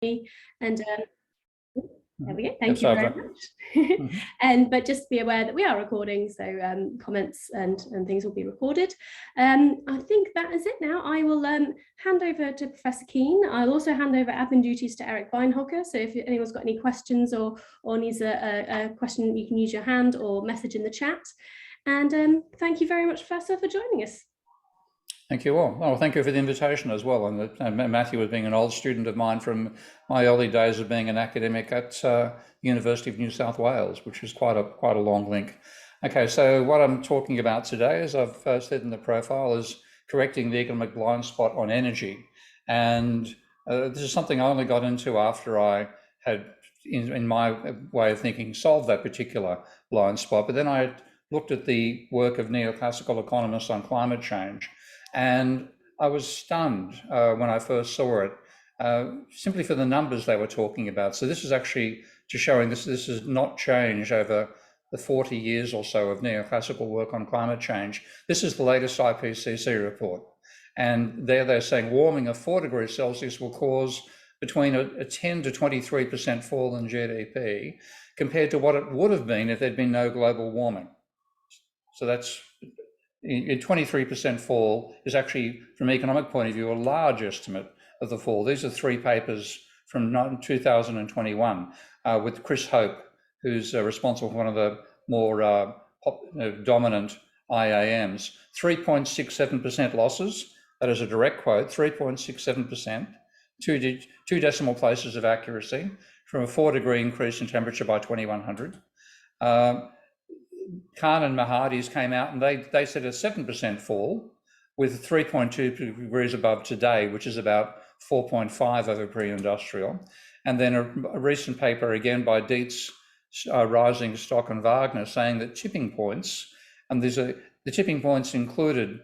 And there we go. Thank you very much. But just be aware that we are recording, so comments and things will be recorded. I think that is it now. I will hand over to Professor Keen. I'll also hand over admin duties to Eric Weinhocker. So if anyone's got any questions or needs a question, you can use your hand or message in the chat. And thank you very much, Professor, for joining us. Thank you all. Oh, thank you for the invitation as well. And Matthew was being an old student of mine from my early days of being an academic at University of New South Wales, which is quite a long link. Okay, so what I'm talking about today, as I've said in the profile, is correcting the economic blind spot on energy. And this is something I only got into after I had, in my way of thinking, solved that particular blind spot. But then I looked at the work of neoclassical economists on climate change. And I was stunned when I first saw it, simply for the numbers they were talking about. So this is actually just showing this has not changed over the 40 years or so of neoclassical work on climate change. This is the latest IPCC report. And they're saying warming of 4 degrees Celsius will cause between a 10 to 23% fall in GDP compared to what it would have been if there'd been no global warming. So that's a 23% fall is actually, from an economic point of view, a large estimate of the fall. These are 3 papers from 2021 with Chris Hope, who's responsible for one of the more dominant IAMs. 3.67% losses, that is a direct quote, 3.67%, two decimal places of accuracy, from a 4-degree increase in temperature by 2100. Khan and Mahadi's came out and they said a 7% fall with 3.2 degrees above today, which is about 4.5 over pre-industrial. And then a recent paper again by Dietz, Rising, Stock and Wagner saying that tipping points, and the tipping points included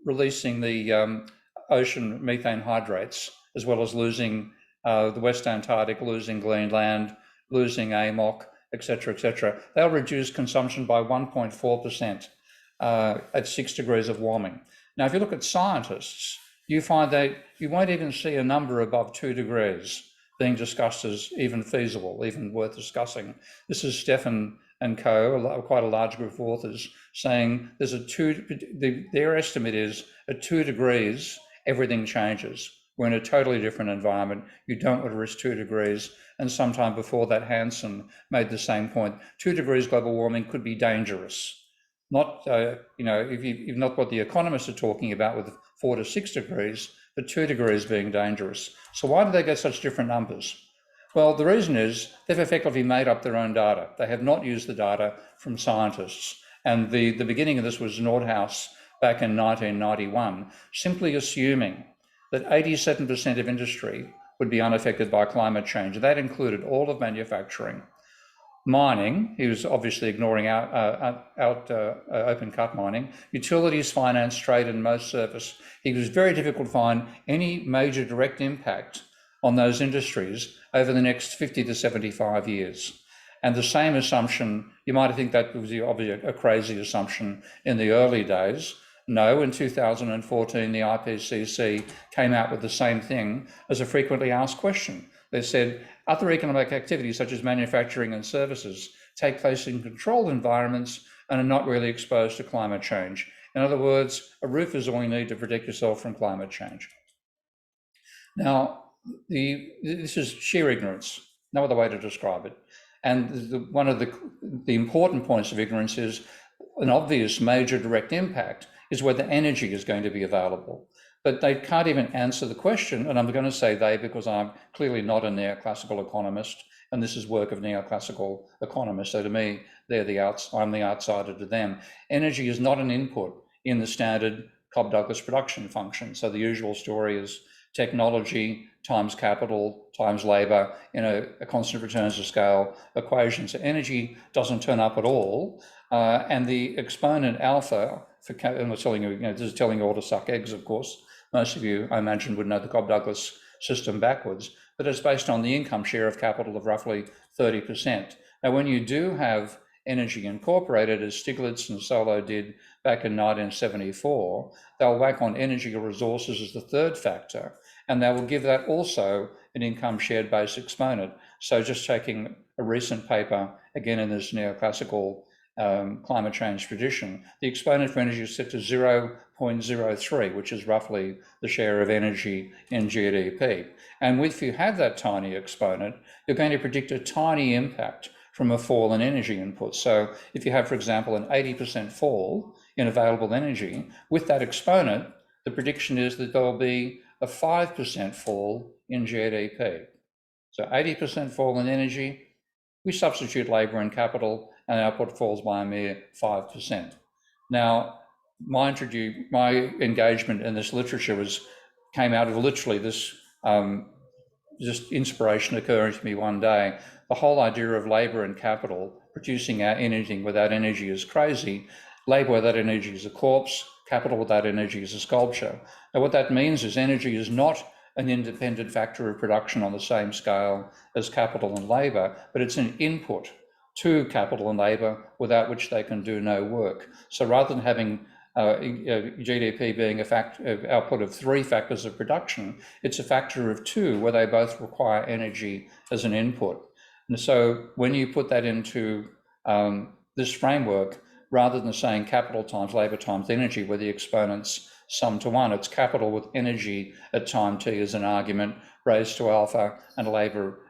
releasing the ocean methane hydrates, as well as losing the West Antarctic, losing Greenland, losing AMOC, etc. They'll reduce consumption by 1.4% at 6 degrees of warming. Now, if you look at scientists, you find that you won't even see a number above 2 degrees being discussed as even feasible, even worth discussing. This is Stefan and co, quite a large group of authors, saying there's their estimate is at 2 degrees, everything changes. We're in a totally different environment. You don't want to risk 2 degrees. And sometime before that, Hansen made the same point. 2 degrees global warming could be dangerous. Not, if not what the economists are talking about with 4 to 6 degrees, but 2 degrees being dangerous. So why do they get such different numbers? Well, the reason is they've effectively made up their own data. They have not used the data from scientists. And the beginning of this was Nordhaus back in 1991, simply assuming that 87% of industry would be unaffected by climate change. That included all of manufacturing. Mining, he was obviously ignoring open cut mining, utilities, finance, trade, and most service. It was very difficult to find any major direct impact on those industries over the next 50 to 75 years. And the same assumption, you might think that was obviously a crazy assumption in the early days. No, in 2014, the IPCC came out with the same thing as a frequently asked question. They said, other economic activities such as manufacturing and services take place in controlled environments and are not really exposed to climate change. In other words, a roof is all you need to protect yourself from climate change. Now, this is sheer ignorance, no other way to describe it. And one of the important points of ignorance is an obvious major direct impact is whether energy is going to be available. But they can't even answer the question, and I'm going to say they because I'm clearly not a neoclassical economist, and this is work of neoclassical economists. So to me, I'm the outsider to them. Energy is not an input in the standard Cobb-Douglas production function. So the usual story is technology times capital times labor in a constant returns to scale equation. So energy doesn't turn up at all, and the exponent alpha, and we're telling you, this is telling you all to suck eggs, of course. Most of you, I imagine, would know the Cobb-Douglas system backwards, but it's based on the income share of capital of roughly 30%. Now, when you do have energy incorporated, as Stiglitz and Solo did back in 1974, they'll whack on energy or resources as the third factor, and they will give that also an income shared base exponent. So just taking a recent paper, again in this neoclassical climate change tradition, the exponent for energy is set to 0.03, which is roughly the share of energy in GDP. And if you have that tiny exponent, you're going to predict a tiny impact from a fall in energy input. So if you have, for example, an 80% fall in available energy, with that exponent, the prediction is that there'll be a 5% fall in GDP. So 80% fall in energy, we substitute labour and capital, and output falls by a mere 5%. Now, my engagement in this literature came out of literally this just inspiration occurring to me one day. The whole idea of labour and capital producing anything without energy is crazy. Labour without energy is a corpse. Capital without energy is a sculpture. Now, what that means is energy is not an independent factor of production on the same scale as capital and labour, but it's an input to capital and labour without which they can do no work. So rather than having GDP being output of 3 factors of production, it's a factor of 2 where they both require energy as an input. And so when you put that into this framework, rather than saying capital times labour times energy, where the exponents sum to 1, it's capital with energy at time t as an argument raised to alpha, and labour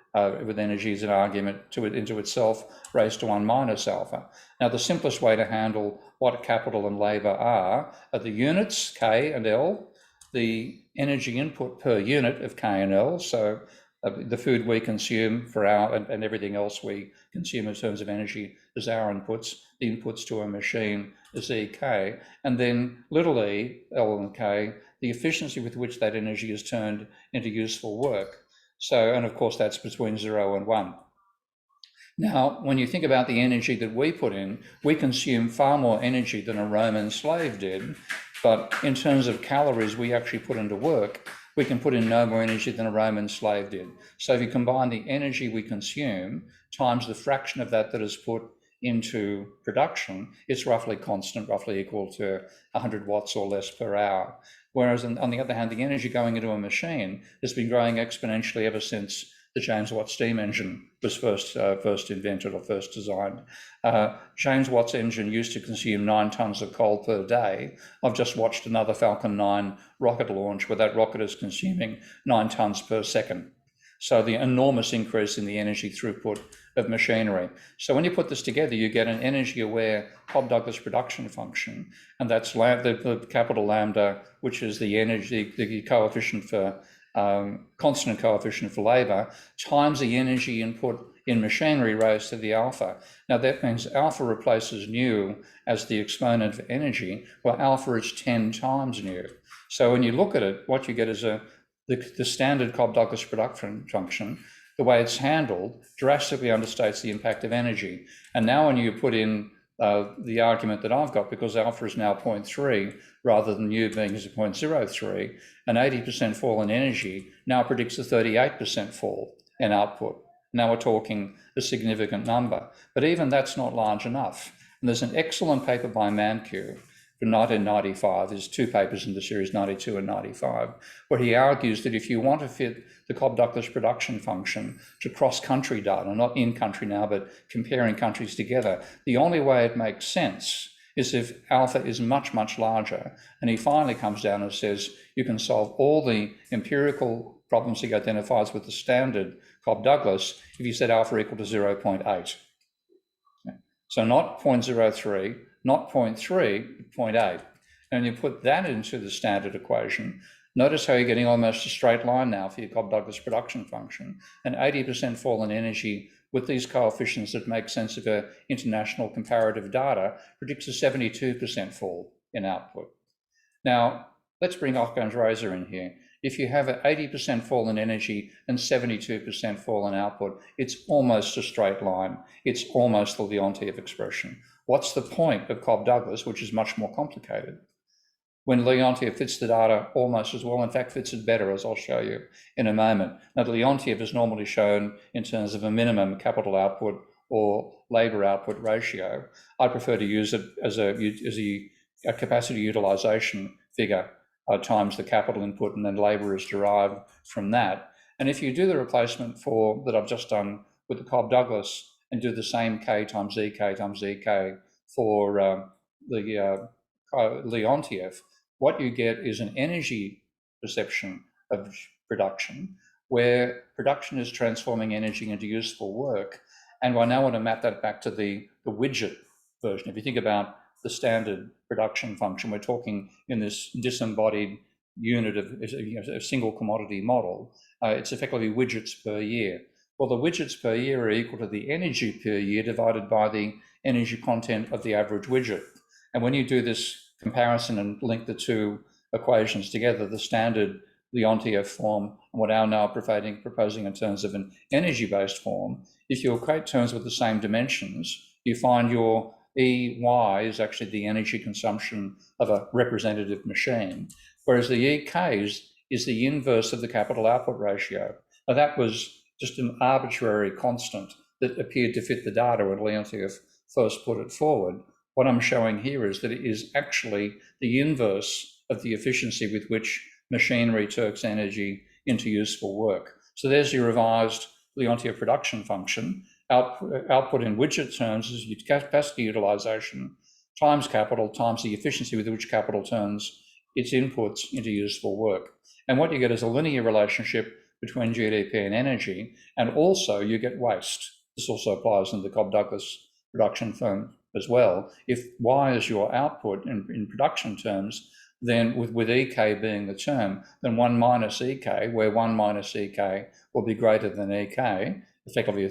with energy as an argument into itself raised to 1 minus alpha. Now, the simplest way to handle what capital and labour are the units, K and L, the energy input per unit of K and L, so the food we consume for our, and everything else we consume in terms of energy is our inputs, the inputs to a machine is EK, and then little e, L and K, the efficiency with which that energy is turned into useful work. So, and of course that's between 0 and 1. Now, when you think about the energy that we put in, we consume far more energy than a Roman slave did, but in terms of calories we actually put into work, we can put in no more energy than a Roman slave did. So if you combine the energy we consume times the fraction of that is put into production, it's roughly constant, roughly equal to 100 watts or less per hour. Whereas on the other hand, the energy going into a machine has been growing exponentially ever since the James Watt steam engine was first invented or first designed. James Watt's engine used to consume 9 tonnes of coal per day. I've just watched another Falcon 9 rocket launch where that rocket is consuming 9 tonnes per second. So the enormous increase in the energy throughput of machinery. So when you put this together, you get an energy-aware Cobb-Douglas production function, and that's the capital lambda, which is the energy, the coefficient for constant coefficient for labour, times the energy input in machinery raised to the alpha. Now that means alpha replaces nu as the exponent for energy, while alpha is 10 times nu. So when you look at it, what you get is the standard Cobb-Douglas production function. The way it's handled drastically understates the impact of energy. And now when you put in the argument that I've got, because alpha is now 0.3 rather than u being 0.03, an 80% fall in energy now predicts a 38% fall in output. Now we're talking a significant number, but even that's not large enough. And there's an excellent paper by Mankiw from 1995, there's 2 papers in the series, 92 and 95, where he argues that if you want to fit the Cobb-Douglas production function to cross-country data, not in-country now, but comparing countries together, the only way it makes sense is if alpha is much, much larger. And he finally comes down and says, you can solve all the empirical problems he identifies with the standard Cobb-Douglas if you set alpha equal to 0.8. So not 0.03, not 0.3, but 0.8. And you put that into the standard equation. Notice how you're getting almost a straight line now for your Cobb-Douglas production function. An 80% fall in energy with these coefficients that make sense of international comparative data predicts a 72% fall in output. Now, let's bring Occam's razor in here. If you have an 80% fall in energy and 72% fall in output, it's almost a straight line. It's almost the Leontief expression. What's the point of Cobb-Douglas, which is much more complicated? When Leontief fits the data almost as well, in fact, fits it better, as I'll show you in a moment. Now, Leontief is normally shown in terms of a minimum capital output or labour output ratio. I prefer to use it as a capacity utilisation figure times the capital input, and then labour is derived from that. And if you do the replacement for that I've just done with the Cobb-Douglas and do the same K times EK times EK for the Leontief, what you get is an energy perception of production, where production is transforming energy into useful work. And I now want to map that back to the widget version. If you think about the standard production function, we're talking in this disembodied unit of a single commodity model. It's effectively widgets per year. Well, the widgets per year are equal to the energy per year divided by the energy content of the average widget. And when you do this comparison and link the two equations together, the standard Leontief form and what I'm now proposing in terms of an energy-based form, if you equate terms with the same dimensions, you find your EY is actually the energy consumption of a representative machine, whereas the EKs is the inverse of the capital output ratio. Now that was just an arbitrary constant that appeared to fit the data when Leontief first put it forward. What I'm showing here is that it is actually the inverse of the efficiency with which machinery turks energy into useful work. So there's your revised Leontief production function. Output in widget terms is your capacity utilization times capital times the efficiency with which capital turns its inputs into useful work. And what you get is a linear relationship between GDP and energy, and also you get waste. This also applies in the Cobb-Douglas production firm as well. If Y is your output in production terms, then with EK being the term, then 1 minus EK, where 1 minus EK will be greater than EK, effectively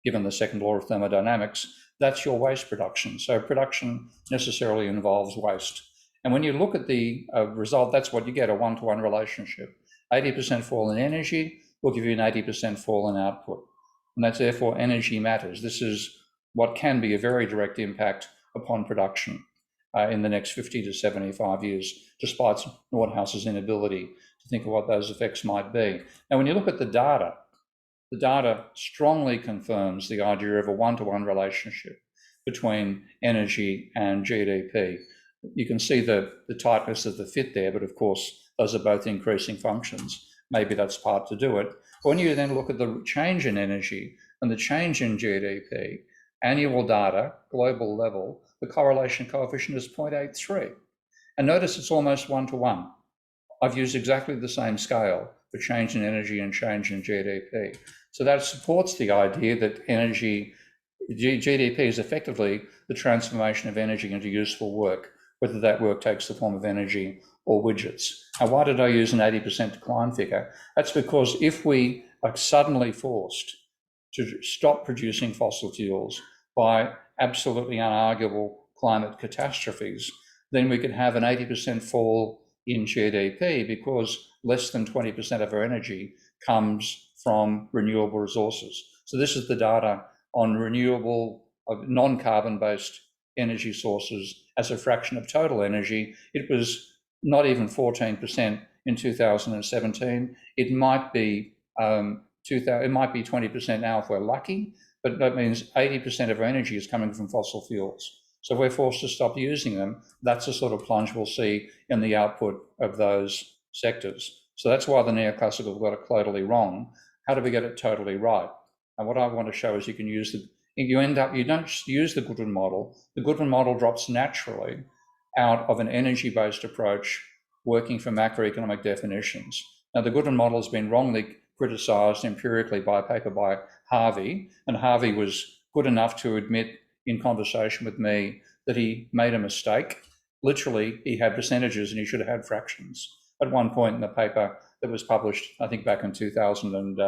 given the second law of thermodynamics, that's your waste production. So production necessarily involves waste. And when you look at the result, that's what you get, a one-to-one relationship. 80% fall in energy will give you an 80% fall in output. And that's therefore energy matters. This is what can be a very direct impact upon production in the next 50 to 75 years, despite Nordhaus's inability to think of what those effects might be. Now, when you look at the data strongly confirms the idea of a one-to-one relationship between energy and GDP. You can see the tightness of the fit there, but of course, those are both increasing functions. Maybe that's part to do it. But when you then look at the change in energy and the change in GDP, annual data, global level, the correlation coefficient is 0.83. And notice it's almost one-to-one. I've used exactly the same scale for change in energy and change in GDP. So that supports the idea that GDP is effectively the transformation of energy into useful work, whether that work takes the form of energy or widgets. Now, why did I use an 80% decline figure? That's because if we are suddenly forced to stop producing fossil fuels by absolutely unarguable climate catastrophes, then we could have an 80% fall in GDP because less than 20% of our energy comes from renewable resources. So this is the data on renewable, non-carbon-based energy sources as a fraction of total energy. It was not even 14% in 2017. It might be 20% now if we're lucky, but that means 80% of our energy is coming from fossil fuels. So if we're forced to stop using them, that's the sort of plunge we'll see in the output of those sectors. So that's why the neoclassical got it totally wrong. How do we get it totally right? And what I want to show is you can use you don't use the Goodwin model. The Goodwin model drops naturally out of an energy-based approach working from macroeconomic definitions. Now, the Goodwin model has been wrongly criticised empirically by a paper by Harvey, and Harvey was good enough to admit in conversation with me that he made a mistake. Literally, he had percentages and he should have had fractions. At one point in the paper that was published, I think back in 2000 and,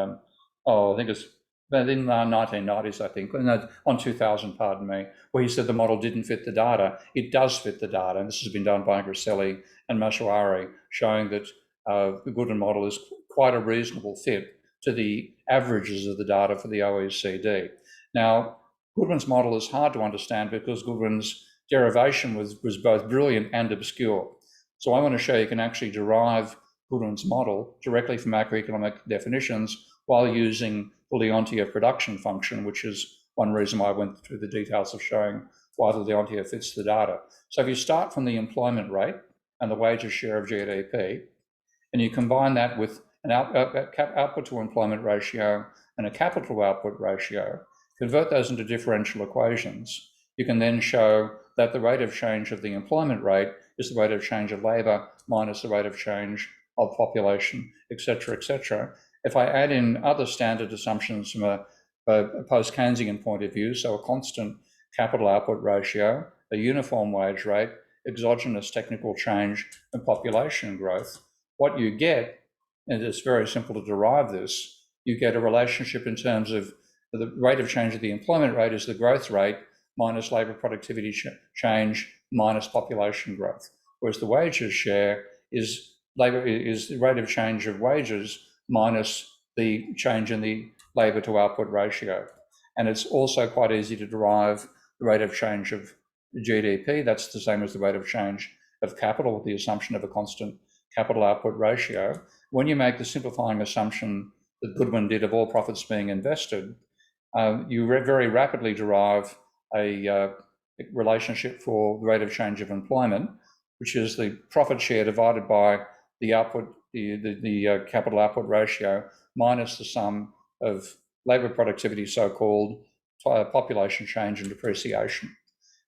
I think it's in the 1990s, I think, no, on 2000, pardon me, where he said the model didn't fit the data. It does fit the data, and this has been done by Grasselli and Mashwari, showing that the Goodwin model is quite a reasonable fit to the averages of the data for the OECD. Now, Goodwin's model is hard to understand because Goodwin's derivation was both brilliant and obscure. So I want to show you can actually derive Goodwin's model directly from macroeconomic definitions while using the Leontief production function, which is one reason why I went through the details of showing why the Leontief fits the data. So if you start from the employment rate and the wages share of GDP, and you combine that with an output to employment ratio and a capital output ratio, convert those into differential equations, you can then show that the rate of change of the employment rate is the rate of change of labour minus the rate of change of population, etc., etc. If I add in other standard assumptions from a post-Keynesian point of view, so a constant capital output ratio, a uniform wage rate, exogenous technical change, and population growth, what you get, and it's very simple to derive this, you get a relationship in terms of the rate of change of the employment rate is the growth rate minus labour productivity change minus population growth, whereas the wages share is the rate of change of wages minus the change in the labour to output ratio. And it's also quite easy to derive the rate of change of GDP. That's the same as the rate of change of capital with the assumption of a constant capital output ratio. When you make the simplifying assumption that Goodwin did of all profits being invested, you very rapidly derive a relationship for the rate of change of employment, which is the profit share divided by the output, the capital output ratio minus the sum of labour productivity, so-called population change and depreciation.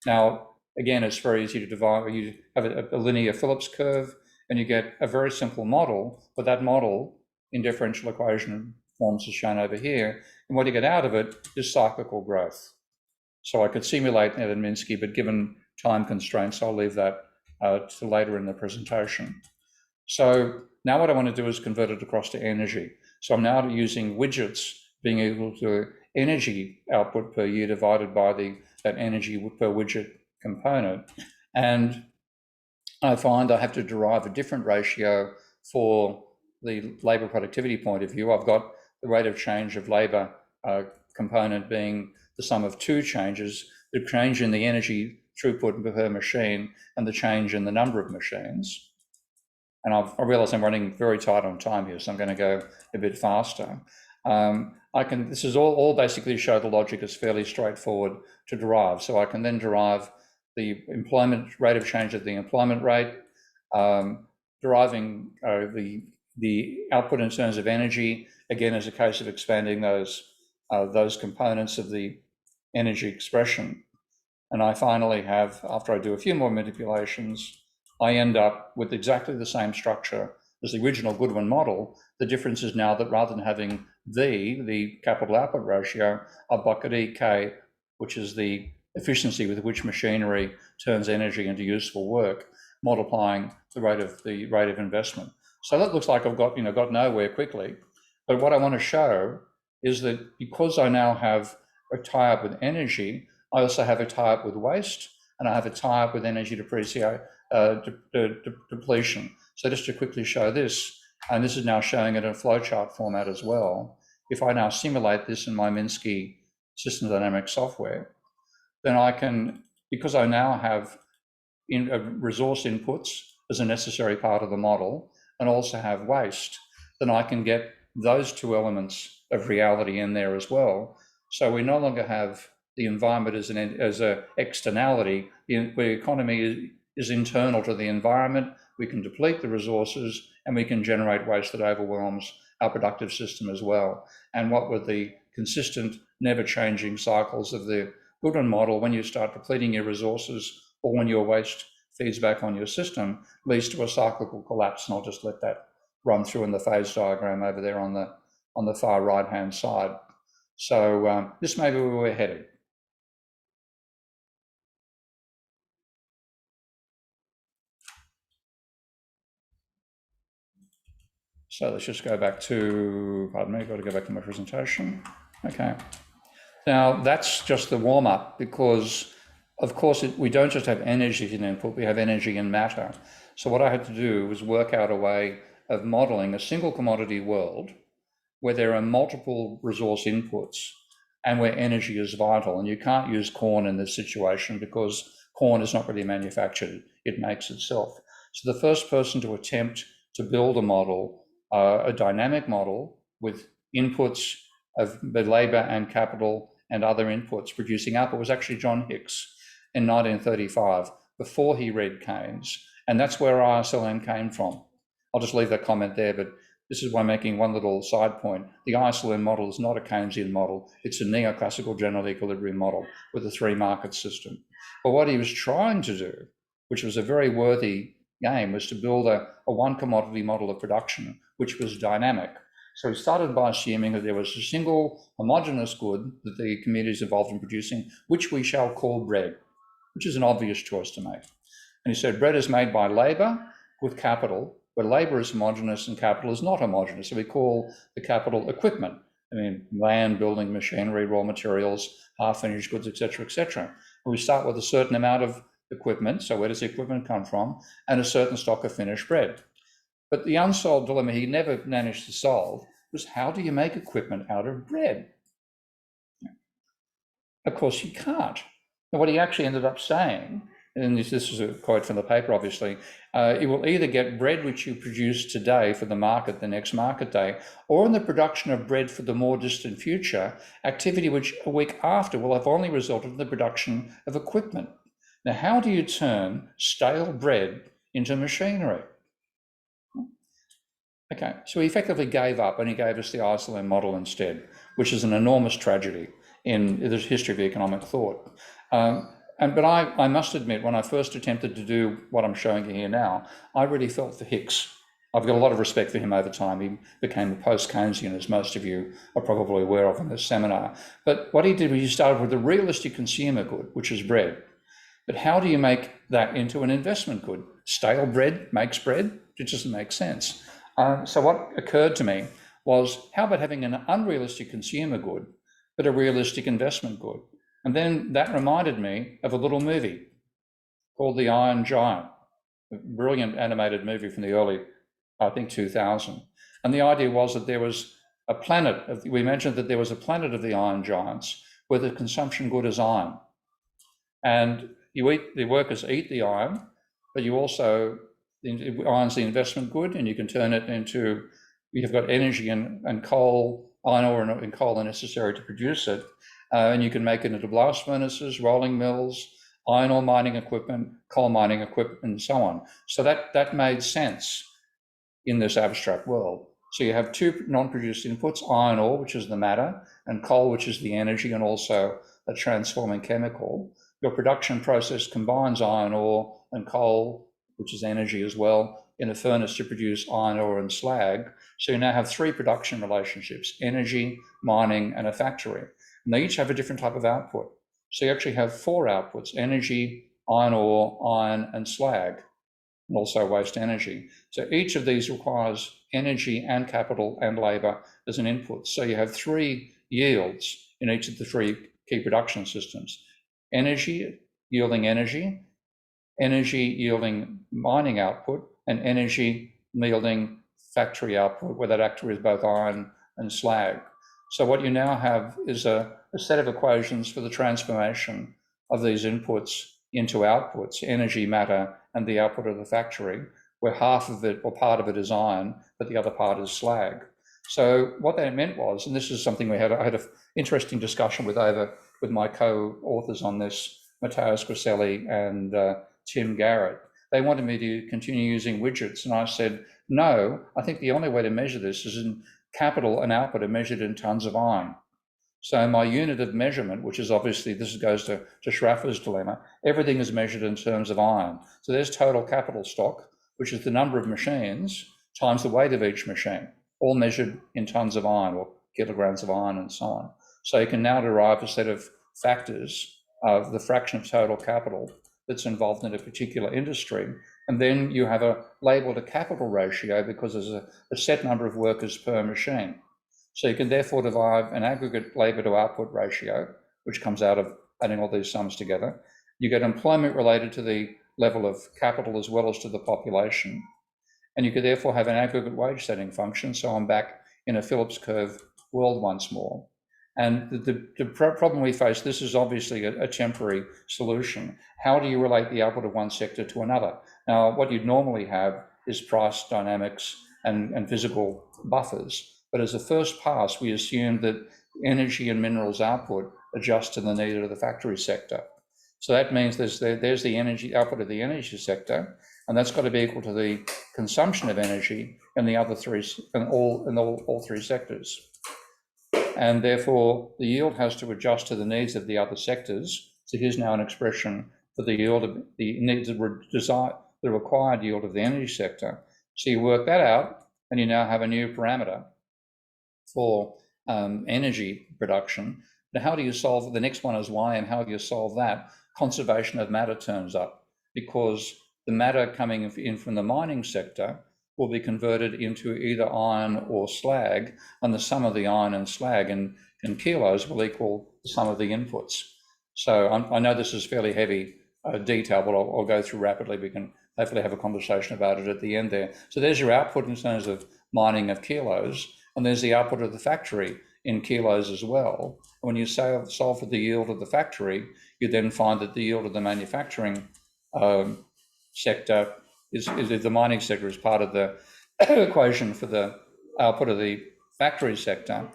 Now, again, it's very easy to divide. You have a linear Phillips curve and you get a very simple model, but that model in differential equation forms is shown over here. And what you get out of it is cyclical growth. So I could simulate that in Minsky, but given time constraints, I'll leave that to later in the presentation. So now what I want to do is convert it across to energy. So I'm now using widgets being equal to energy output per year divided by that energy per widget component. And I find I have to derive a different ratio for the labour productivity point of view. I've got the rate of change of labour component being the sum of two changes, the change in the energy throughput per machine and the change in the number of machines. And I realise I'm running very tight on time here, so I'm going to go a bit faster. This is all basically show the logic is fairly straightforward to derive. So I can then derive the employment rate of change of the employment rate, deriving the output in terms of energy, again, as a case of expanding those components of the energy expression. And I finally have, after I do a few more manipulations, I end up with exactly the same structure as the original Goodwin model. The difference is now that rather than having the capital output ratio, I've bucket EK, which is the efficiency with which machinery turns energy into useful work, multiplying the rate of investment. So that looks like I've got nowhere quickly. But what I want to show is that because I now have a tie-up with energy, I also have a tie-up with waste, and I have a tie-up with energy depletion. So just to quickly show this, and this is now showing it in a flowchart format as well. If I now simulate this in my Minsky system dynamics software, then I can, because I now have resource inputs as a necessary part of the model and also have waste, then I can get those two elements of reality in there as well. So we no longer have the environment as an externality. The economy is internal to the environment. We can deplete the resources and we can generate waste that overwhelms our productive system as well. And what were the consistent, never-changing cycles of the Goodwin model, when you start depleting your resources or when your waste feeds back on your system, leads to a cyclical collapse. And I'll just let that run through in the phase diagram over there on the far right-hand side. So this may be where we're headed. So let's just go back to, pardon me, I've got to go back to my presentation. Okay. Now that's just the warm-up, because of course we don't just have energy in input, we have energy in matter. So what I had to do was work out a way of modeling a single commodity world where there are multiple resource inputs and where energy is vital. And you can't use corn in this situation because corn is not really manufactured, it makes itself. So the first person to attempt to build a model, a dynamic model with inputs of the labour and capital and other inputs producing output, was actually John Hicks in 1935, before he read Keynes. And that's where ISLM came from. I'll just leave that comment there, but this is why I'm making one little side point. The ISLM model is not a Keynesian model. It's a neoclassical general equilibrium model with a 3-market system. But what he was trying to do, which was a very worthy game, was to build a one commodity model of production, which was dynamic. So he started by assuming that there was a single homogeneous good that the communities involved in producing, which we shall call bread, which is an obvious choice to make. And he said bread is made by labour with capital, where labour is homogeneous and capital is not homogeneous. So we call the capital equipment. I mean, land, building, machinery, raw materials, half-finished goods, etc., etc. And we start with a certain amount of equipment. So where does the equipment come from? And a certain stock of finished bread. But the unsolved dilemma he never managed to solve was, how do you make equipment out of bread? Of course, you can't. And what he actually ended up saying, and this is a quote from the paper, obviously, it will either get bread which you produce today for the market the next market day, or in the production of bread for the more distant future, activity which a week after will have only resulted in the production of equipment. Now, how do you turn stale bread into machinery? Okay, so he effectively gave up and he gave us the ISLM model instead, which is an enormous tragedy in the history of economic thought. But I must admit, when I first attempted to do what I'm showing you here now, I really felt for Hicks. I've got a lot of respect for him over time. He became a post-Keynesian, as most of you are probably aware of in this seminar. But what he did was he started with a realistic consumer good, which is bread. But how do you make that into an investment good? Stale bread makes bread? It doesn't make sense. So what occurred to me was, how about having an unrealistic consumer good, but a realistic investment good? And then that reminded me of a little movie called The Iron Giant, a brilliant animated movie from the early, I think, 2000. And the idea was that there was a planet, we mentioned that there was a planet of the iron giants where the consumption good is iron. And the workers eat the iron, but you also, iron's the investment good, and you can turn it into, you've got energy and coal, iron ore and coal are necessary to produce it. And you can make it into blast furnaces, rolling mills, iron ore mining equipment, coal mining equipment, and so on. So that made sense in this abstract world. So you have two non-produced inputs, iron ore, which is the matter, and coal, which is the energy and also a transforming chemical. Your production process combines iron ore and coal, which is energy as well, in a furnace to produce iron ore and slag. So you now have 3 production relationships: energy, mining, and a factory. And they each have a different type of output. So you actually have 4 outputs: energy, iron ore, iron, and slag, and also waste energy. So each of these requires energy and capital and labour as an input. So you have 3 yields in each of the 3 key production systems: energy yielding energy, energy yielding mining output, and energy yielding factory output, where that factory is both iron and slag. So what you now have is a set of equations for the transformation of these inputs into outputs: energy, matter, and the output of the factory, where half of it or part of it is iron, but the other part is slag. So what that meant was, and this is something I had an interesting discussion with my co-authors on this, Matteo Scriselli and Tim Garrett. They wanted me to continue using widgets, and I said, no, I think the only way to measure this is in capital and output are measured in tons of iron. So my unit of measurement, which is obviously, this goes to Schraffer's dilemma, everything is measured in terms of iron. So there's total capital stock, which is the number of machines times the weight of each machine, all measured in tons of iron or kilograms of iron and so on. So you can now derive a set of factors of the fraction of total capital that's involved in a particular industry. And then you have labeled a capital ratio because there's a set number of workers per machine. So you can therefore derive an aggregate labour to output ratio, which comes out of adding all these sums together. You get employment related to the level of capital as well as to the population. And you could therefore have an aggregate wage setting function. So I'm back in a Phillips curve world once more. And the problem we face, this is obviously a temporary solution. How do you relate the output of one sector to another? Now, what you'd normally have is price dynamics and physical buffers. But as a first pass, we assume that energy and minerals output adjust to the need of the factory sector. So that means there's the energy output of the energy sector, and that's got to be equal to the consumption of energy in the other three, in all three sectors. And therefore, the yield has to adjust to the needs of the other sectors. So here's now an expression for the yield of the needs of the required yield of the energy sector. So you work that out, and you now have a new parameter for energy production. Now, how do you solve the next one is Y, and how do you solve that? Conservation of matter turns up, because the matter coming in from the mining sector will be converted into either iron or slag, and the sum of the iron and slag in kilos will equal the sum of the inputs. So I know this is fairly heavy detail, but I'll go through rapidly. We can hopefully have a conversation about it at the end there. So there's your output in terms of mining of kilos, and there's the output of the factory in kilos as well. When you solve for the yield of the factory, you then find that the yield of the manufacturing sector is the mining sector is part of the equation for the output of the factory sector.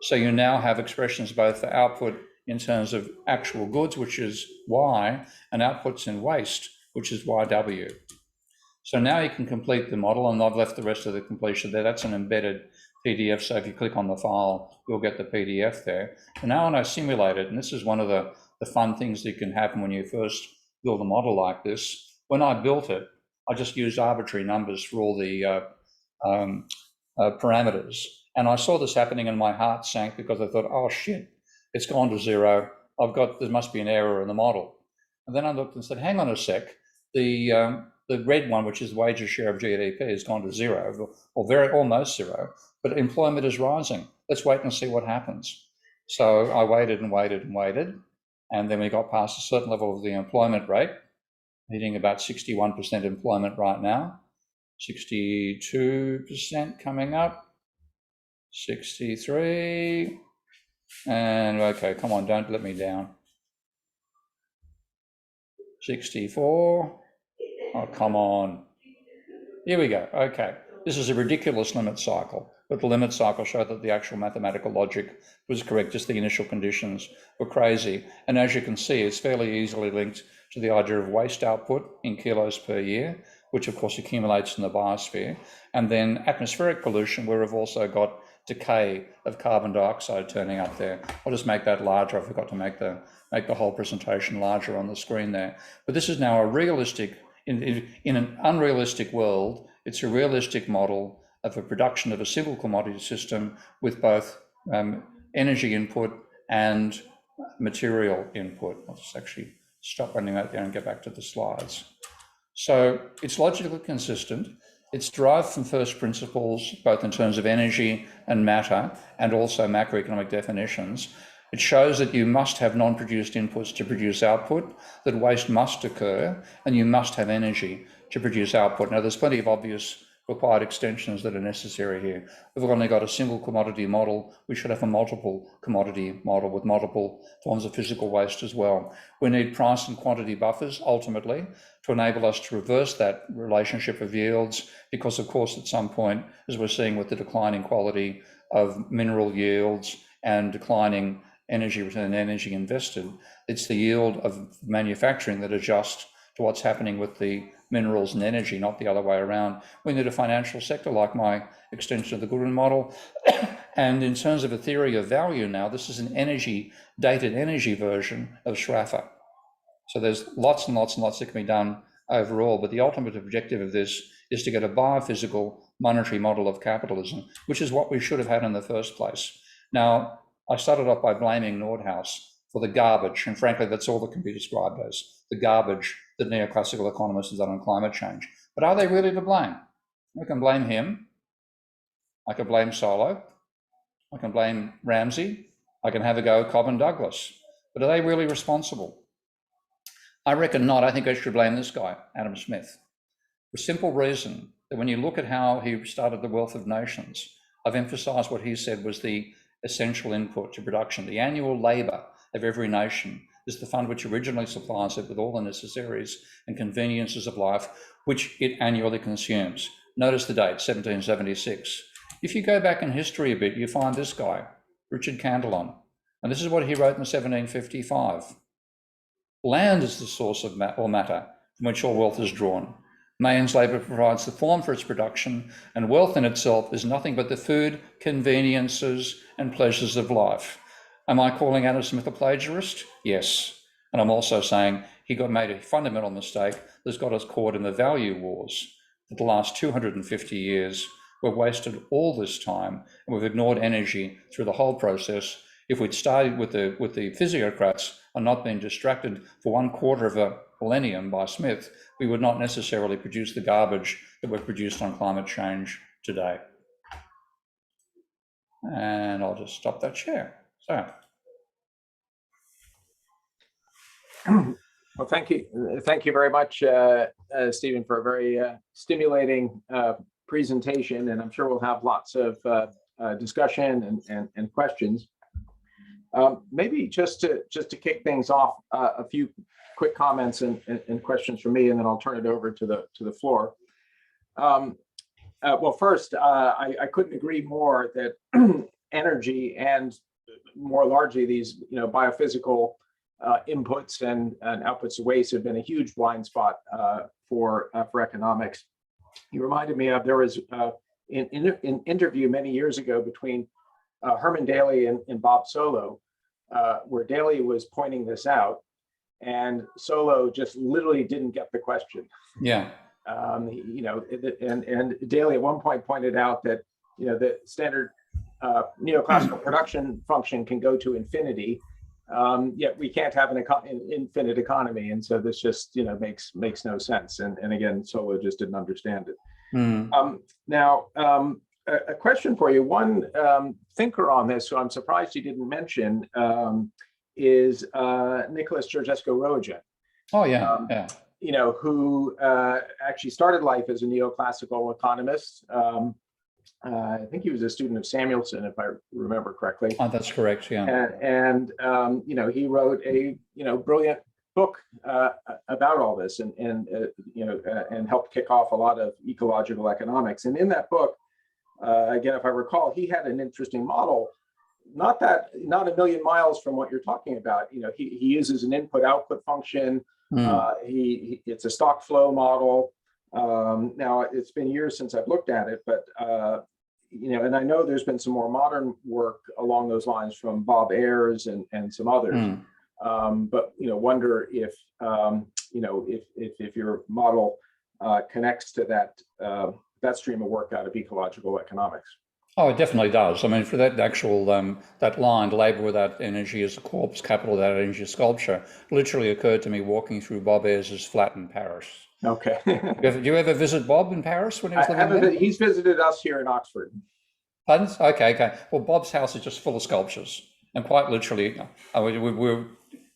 So you now have expressions both for output in terms of actual goods, which is Y, and outputs in waste, which is YW. So now you can complete the model, and I've left the rest of the completion there. That's an embedded PDF, so if you click on the file, you'll get the PDF there. And now when I simulate it, and this is one of the fun things that can happen when you first build a model like this. When I built it, I just used arbitrary numbers for all the parameters. And I saw this happening and my heart sank, because I thought, oh shit, it's gone to zero. There must be an error in the model. And then I looked and said, hang on a sec, the red one, which is wages share of GDP, has gone to zero, or almost zero, but employment is rising. Let's wait and see what happens. So I waited and waited and waited, and then we got past a certain level of the employment rate, hitting about 61% employment right now, 62% coming up, 63, and okay, come on, don't let me down. 64, oh, come on. Here we go, okay. This is a ridiculous limit cycle, but the limit cycle showed that the actual mathematical logic was correct, just the initial conditions were crazy. And as you can see, it's fairly easily linked to the idea of waste output in kilos per year, which of course accumulates in the biosphere, and then atmospheric pollution, where we've also got decay of carbon dioxide turning up there. I'll just make that larger. I forgot to make the whole presentation larger on the screen there. But this is now a realistic, in an unrealistic world, it's a realistic model of a production of a single commodity system with both energy input and material input. I'll just actually stop running that there and get back to the slides. So it's logically consistent. It's derived from first principles, both in terms of energy and matter, and also macroeconomic definitions. It shows that you must have non-produced inputs to produce output, that waste must occur, and you must have energy to produce output. Now, there's plenty of obvious required extensions that are necessary here. If we've only got a single commodity model, we should have a multiple commodity model with multiple forms of physical waste as well. We need price and quantity buffers, ultimately, to enable us to reverse that relationship of yields, because, of course, at some point, as we're seeing with the declining quality of mineral yields and declining energy return, energy invested, it's the yield of manufacturing that adjusts to what's happening with the minerals and energy, not the other way around. We need a financial sector like my extension of the Goodwin model. And in terms of a theory of value now, this is an dated energy version of Schrafer. So there's lots and lots and lots that can be done overall, but the ultimate objective of this is to get a biophysical monetary model of capitalism, which is what we should have had in the first place. Now, I started off by blaming Nordhaus for the garbage, and frankly, that's all that can be described as the garbage that neoclassical economists have done on climate change. But are they really to blame? I can blame him. I can blame Solo. I can blame Ramsey. I can have a go at Cobb and Douglas. But are they really responsible? I reckon not. I think I should blame this guy, Adam Smith, for the simple reason that when you look at how he started the Wealth of Nations, I've emphasised what he said was the essential input to production. The annual labour of every nation is the fund which originally supplies it with all the necessaries and conveniences of life, which it annually consumes. Notice the date, 1776. If you go back in history a bit, you find this guy, Richard Candlon, and this is what he wrote in 1755. Land is the source of matter from which all wealth is drawn. Man's labour provides the form for its production, and wealth in itself is nothing but the food, conveniences, and pleasures of life. Am I calling Adam Smith a plagiarist? Yes. And I'm also saying he made a fundamental mistake that's got us caught in the value wars. For the last 250 years, we've wasted all this time and we've ignored energy through the whole process. If we'd started with the physiocrats and not been distracted for 1/4 of a millennium by Smith, we would not necessarily produce the garbage that we've produced on climate change today. And I'll just stop that share. So. Well, thank you. Thank you very much, Stephen, for a very stimulating presentation. And I'm sure we'll have lots of discussion and questions. Maybe just to kick things off, a few quick comments and questions from me, and then I'll turn it over to the floor. Well, first, I couldn't agree more that energy and more largely these biophysical inputs and outputs of waste have been a huge blind spot for economics. You reminded me of, there was an interview many years ago between Herman Daly and Bob Solow, where Daly was pointing this out, and Solow just literally didn't get the question. Yeah. And Daly at one point pointed out that the standard neoclassical production function can go to infinity, yet we can't have an infinite economy, and so this just makes no sense. And again, Solow just didn't understand it. Now, a question for you. One thinker on this, who I'm surprised you didn't mention, is Nicholas Georgescu-Roegen. Oh yeah, who actually started life as a neoclassical economist. I think he was a student of Samuelson, if I remember correctly. Oh, that's correct. Yeah. And he wrote a brilliant book about all this, and helped kick off a lot of ecological economics. And in that book, again, if I recall, he had an interesting model, not a million miles from what you're talking about. He uses an input-output function. It's a stock flow model. Now, it's been years since I've looked at it, but and I know there's been some more modern work along those lines from Bob Ayers and some others. But wonder if your model connects to that stream of work out of ecological economics. Oh, it definitely does. I mean, for that actual, that line, labor without energy is a corpse, capital without energy is sculpture, literally occurred to me walking through Bob Ayers' flat in Paris. Okay. Do you ever visit Bob in Paris when he was living there? He's visited us here in Oxford. Pardon? Okay. Well, Bob's house is just full of sculptures. And quite literally, we were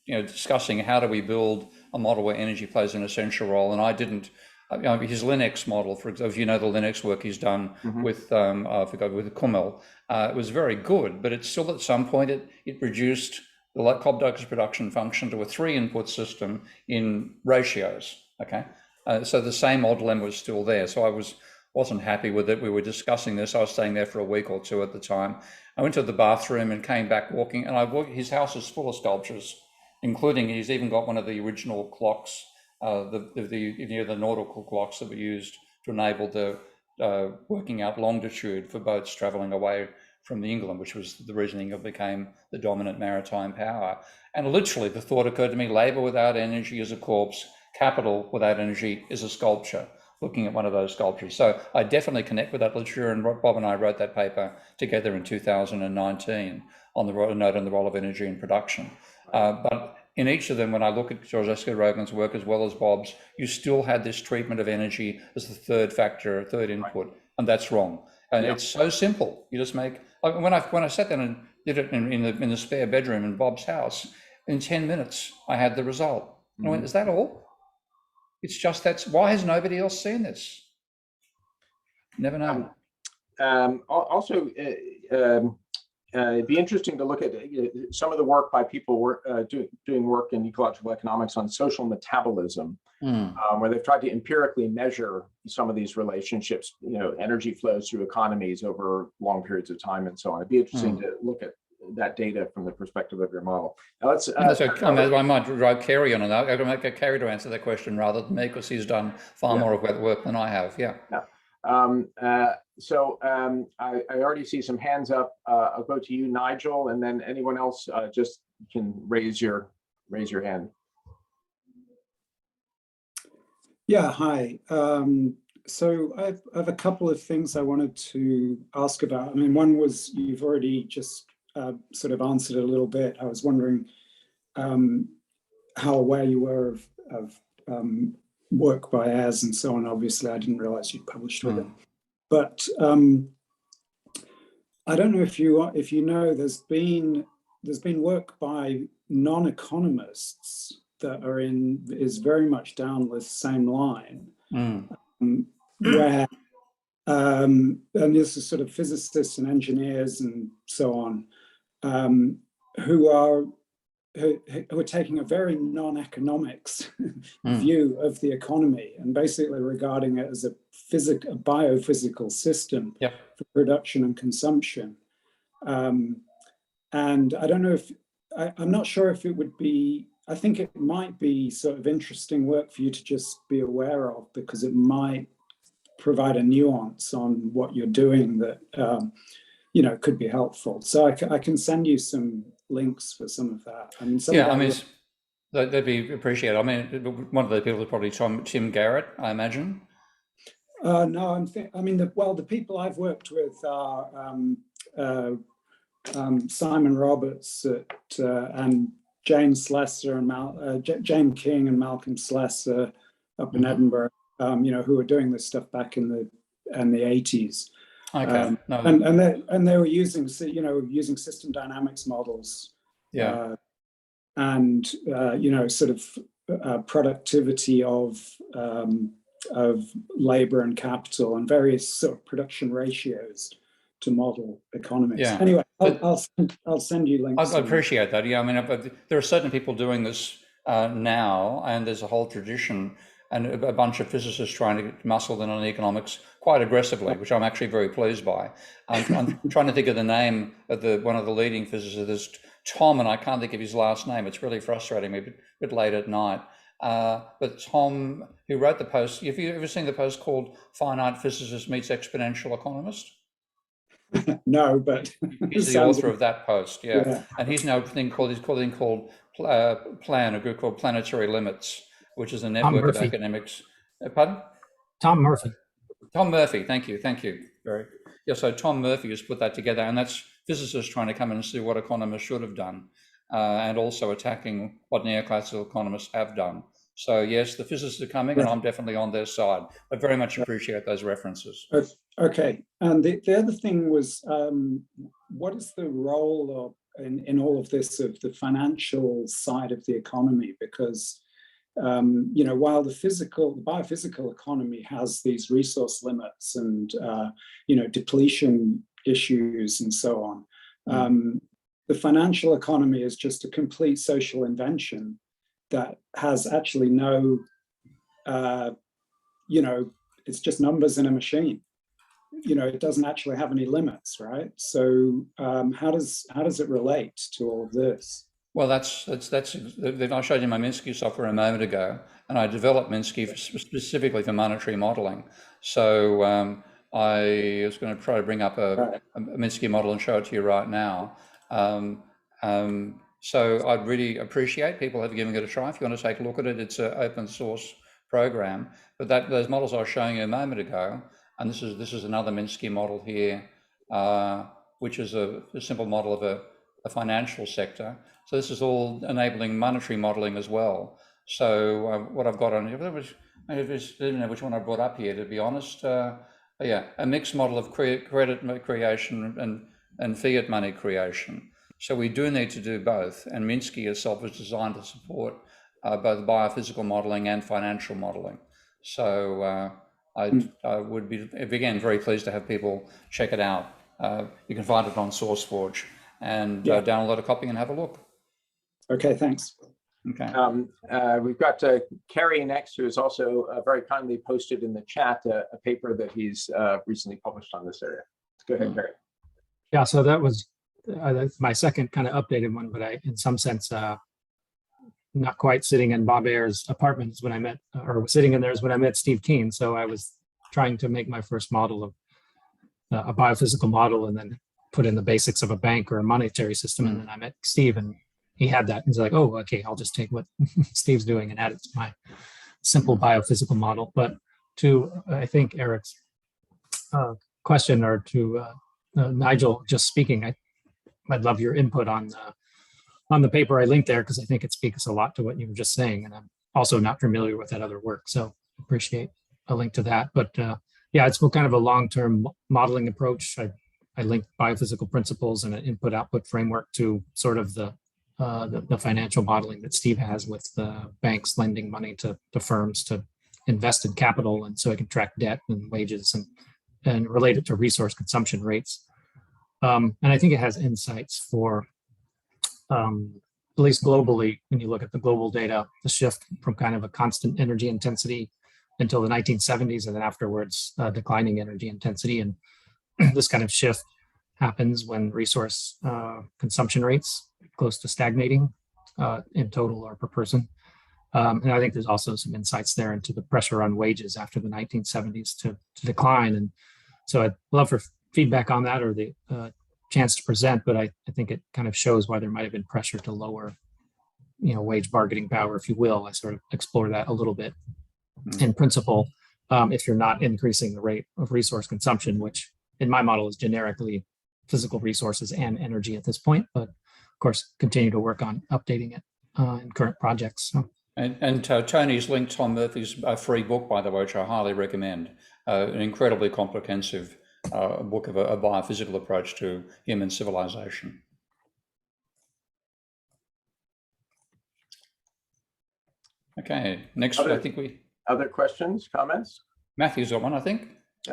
discussing how do we build a model where energy plays an essential role. And I didn't, his Linux model, for example, the Linux work he's done with, I forgot, with Kummel, it was very good, but it's still at some point it reduced the Cobb-Douglas production function to a 3-input system in ratios, okay? So the same odd dilemma was still there. So I wasn't happy with it. We were discussing this. I was staying there for a week or two at the time. I went to the bathroom and came back walking, and his house is full of sculptures, including, he's even got one of the original clocks, the nautical clocks that were used to enable the working out longitude for boats traveling away from the England, which was the reason England became the dominant maritime power. And literally the thought occurred to me, labor without energy is a corpse, capital without energy is a sculpture, looking at one of those sculptures. So I definitely connect with that literature, and Bob and I wrote that paper together in 2019 on the note on the role of energy in production. But in each of them, when I look at Georgescu-Roegen's work as well as Bob's, you still had this treatment of energy as the third factor, third input, and that's wrong. And it's so simple. You just make, when I sat down and did it in the spare bedroom in Bob's house, in 10 minutes, I had the result. And I went, is that all? It's just why has nobody else seen this? Never know. Also, it'd be interesting to look at some of the work by people doing work in ecological economics on social metabolism, where they've tried to empirically measure some of these relationships, energy flows through economies over long periods of time and so on. It'd be interesting to look at that data from the perspective of your model. Now let's. I might drive Kerry on that. I'm going to get Kerry to answer that question rather than me, because he's done far more of that work than I have. Yeah. I already see some hands up. I'll go to you, Nigel, and then anyone else just can raise your hand. Yeah, hi. So I have a couple of things I wanted to ask about. I mean, one was you've already just sort of answered a little bit. I was wondering how aware you were of work by Ayres and so on. Obviously, I didn't realize you published with it. But I don't know if you know, there's been work by non-economists that is very much down the same line, where and this is sort of physicists and engineers and so on, who are taking a very non-economics view of the economy and basically regarding it as a biophysical system for production and consumption. And I don't know if, I'm not sure if it would be, I think it might be sort of interesting work for you to just be aware of, because it might provide a nuance on what you're doing that could be helpful. So I can send you some links for some of that. I mean, that'd be appreciated. I mean, one of the people is probably Tim Garrett, I imagine. No, the people I've worked with are Simon Roberts and Jane Slessor and Jane King and Malcolm Slessor up in Edinburgh, who were doing this stuff back in the 80s. Okay. And they were using system dynamics models. And sort of productivity of labor and capital and various sort of production ratios to model economics. Yeah. Anyway, I'll send you links. I appreciate that. Yeah, I mean, there are certain people doing this now, and there's a whole tradition and a bunch of physicists trying to muscle in on economics quite aggressively, which I'm actually very pleased by. I'm trying to think of the name of one of the leading physicists. There's Tom, and I can't think of his last name. It's really frustrating me, a bit late at night. But Tom, who wrote the post, have you ever seen the post called "Finite Physicist Meets Exponential Economist"? No, but he's the author of that post. Yeah. And he's now called a group called Planetary Limits, which is a network of academics. Pardon? Tom Murphy. Tom Murphy. Thank you. So Tom Murphy has put that together, and that's physicists trying to come in and see what economists should have done, and also attacking what neoclassical economists have done. So yes, the physicists are coming, and I'm definitely on their side. I very much appreciate those references. Okay, and the other thing was, what is the role in all of this of the financial side of the economy? Because while the biophysical economy has these resource limits and depletion issues and so on, the financial economy is just a complete social invention that has actually no, it's just numbers in a machine. It doesn't actually have any limits, right? So how does it relate to all of this? Well, that's I showed you my Minsky software a moment ago, and I developed Minsky specifically for monetary modeling. So I was going to try to bring up a Minsky model and show it to you right now. So I'd really appreciate people giving it a try. If you want to take a look at it, it's an open source program. But those models I was showing you a moment ago, and this is another Minsky model here, which is a simple model of a financial sector. So this is all enabling monetary modeling as well. So what I've got on here, I don't know which one I brought up here, to be honest. A mixed model of credit creation and fiat money creation. So we do need to do both. And Minsky itself is designed to support both biophysical modeling and financial modeling. So I would be, again, very pleased to have people check it out. You can find it on SourceForge and download a copy and have a look. Okay, thanks. Okay. We've got Kerry next, who has also very kindly posted in the chat a paper that he's recently published on this area. Go ahead, Kerry. Yeah, so that was my second kind of updated one, but in some sense, not quite sitting in Bob Ayer's apartment is when I met, or sitting in there is when I met Steve Keen. So I was trying to make my first model of a biophysical model, and then put in the basics of a bank or a monetary system. And then I met Steve, and he had that. He's like, oh, okay, I'll just take what Steve's doing and add it to my simple biophysical model. But to, I think, Eric's question, or to Nigel just speaking, I'd love your input on the paper I linked there, because I think it speaks a lot to what you were just saying. And I'm also not familiar with that other work, so appreciate a link to that. But yeah, it's kind of a long-term modeling approach. I linked biophysical principles and an input-output framework to sort of the financial modeling that Steve has with the banks lending money to firms to invest in capital, and so it can track debt and wages and relate it to resource consumption rates. And I think it has insights for, at least globally, when you look at the global data, the shift from kind of a constant energy intensity until the 1970s, and then afterwards declining energy intensity. And this kind of shift happens when resource consumption rates close to stagnating in total or per person. And I think there's also some insights there into the pressure on wages after the 1970s to decline. And so I'd love for feedback on that, or the chance to present, but I think it kind of shows why there might have been pressure to lower, wage bargaining power, if you will. I sort of explore that a little bit. In principle, if you're not increasing the rate of resource consumption, which in my model is generically physical resources and energy at this point, but of course, continue to work on updating it in current projects. So. And Tony's linked Tom Murphy's free book, by the way, which I highly recommend. An incredibly comprehensive book of a biophysical approach to human civilization. Okay, next, I think Other questions, comments? Matthew's got one, I think.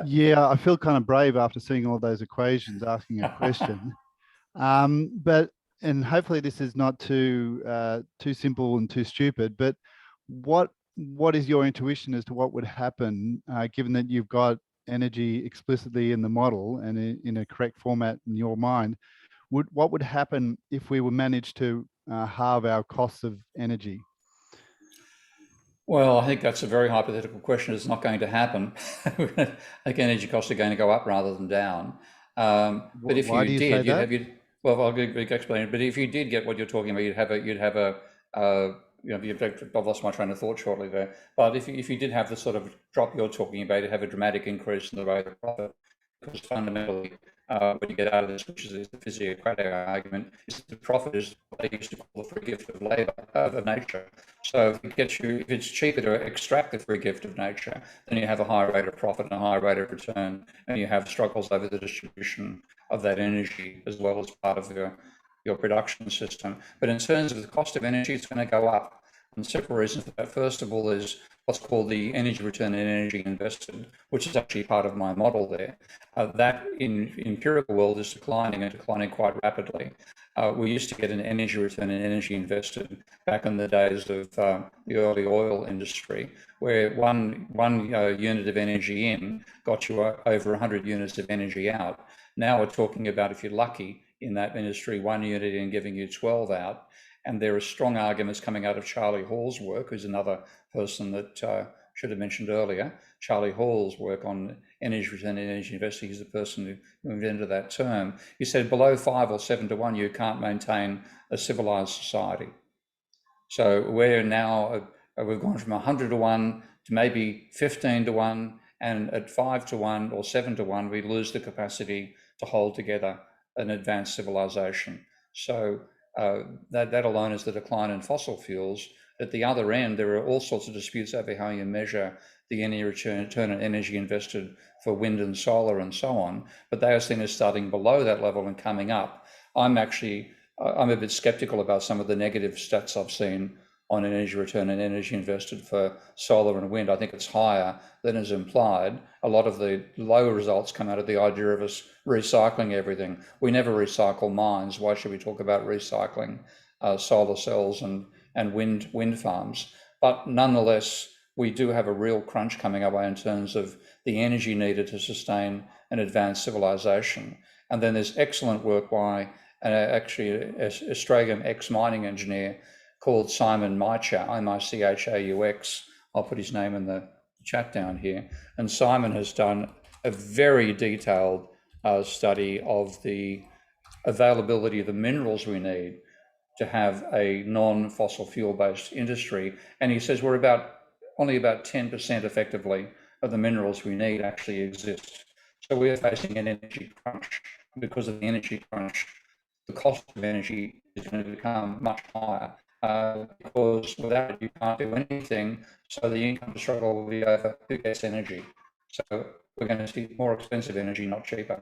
Yeah, I feel kind of brave after seeing all those equations asking a question. And hopefully this is not too simple and too stupid, but what is your intuition as to what would happen, given that you've got energy explicitly in the model and in a correct format in your mind? What would happen if we were managed to halve our costs of energy? Well, I think that's a very hypothetical question. It's not going to happen. I think energy costs are going to go up rather than down. But if you did, well, I'll explain it. But if you did get what you're talking about, you'd have I've lost my train of thought shortly there. But if you did have the sort of drop you're talking about, you'd have a dramatic increase in the rate of profit, because fundamentally, what you get out of this, which is the physiocratic argument, is that the profit is what they used to call the free gift of labour, of nature. So if it's cheaper to extract the free gift of nature, then you have a higher rate of profit and a higher rate of return, and you have struggles over the distribution of that energy as well as part of your production system. But in terms of the cost of energy, it's going to go up. And several reasons for that. First of all, is what's called the energy return and energy invested, which is actually part of my model there. That in empirical world is declining, and declining quite rapidly. We used to get an energy return and energy invested back in the days of the early oil industry, where one unit of energy in got you over 100 units of energy out. Now we're talking about, if you're lucky in that industry, 1 unit in giving you 12 out. And there are strong arguments coming out of Charlie Hall's work, who's another person that should have mentioned earlier. Charlie Hall's work on energy return and energy investing. He's the person who invented that term. He said below 5 or 7 to 1, you can't maintain a civilized society. So we're now, we've gone from 100 to 1 to maybe 15 to 1, and at 5 to 1 or 7 to 1, we lose the capacity to hold together an advanced civilization. So that alone is the decline in fossil fuels. At the other end, there are all sorts of disputes over how you measure the energy return on energy invested for wind and solar and so on. But they are seen as starting below that level and coming up. I'm a bit skeptical about some of the negative stats I've seen on energy return and energy invested for solar and wind. I think it's higher than is implied. A lot of the low results come out of the idea of us recycling everything. We never recycle mines. Why should we talk about recycling solar cells and wind farms? But nonetheless, we do have a real crunch coming our way in terms of the energy needed to sustain an advanced civilization. And then there's excellent work by actually an Australian ex-mining engineer called Simon Michaux, M-I-C-H-A-U-X. I'll put his name in the chat down here. And Simon has done a very detailed study of the availability of the minerals we need to have a non-fossil fuel-based industry. And he says only about 10% effectively of the minerals we need actually exist. So we're facing an energy crunch. Because of the energy crunch, the cost of energy is going to become much higher, because without it you can't do anything. So the income struggle will be over who gets energy. So we're going to see more expensive energy, not cheaper.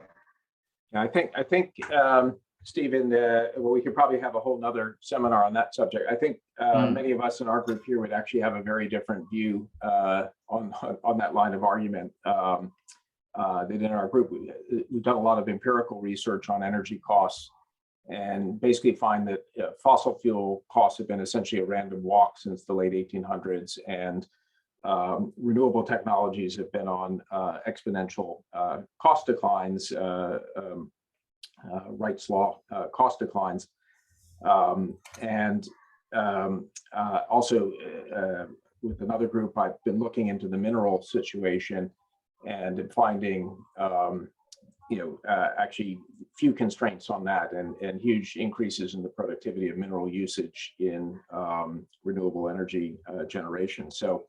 I think Stephen, well, we could probably have a whole nother seminar on that subject. I think many of us in our group here would actually have a very different view on that line of argument. That in our group, we've done a lot of empirical research on energy costs, and basically find that fossil fuel costs have been essentially a random walk since the late 1800s, and renewable technologies have been on exponential cost declines, Wright's law cost declines, and also with another group, I've been looking into the mineral situation and finding actually few constraints on that, and huge increases in the productivity of mineral usage in renewable energy generation. So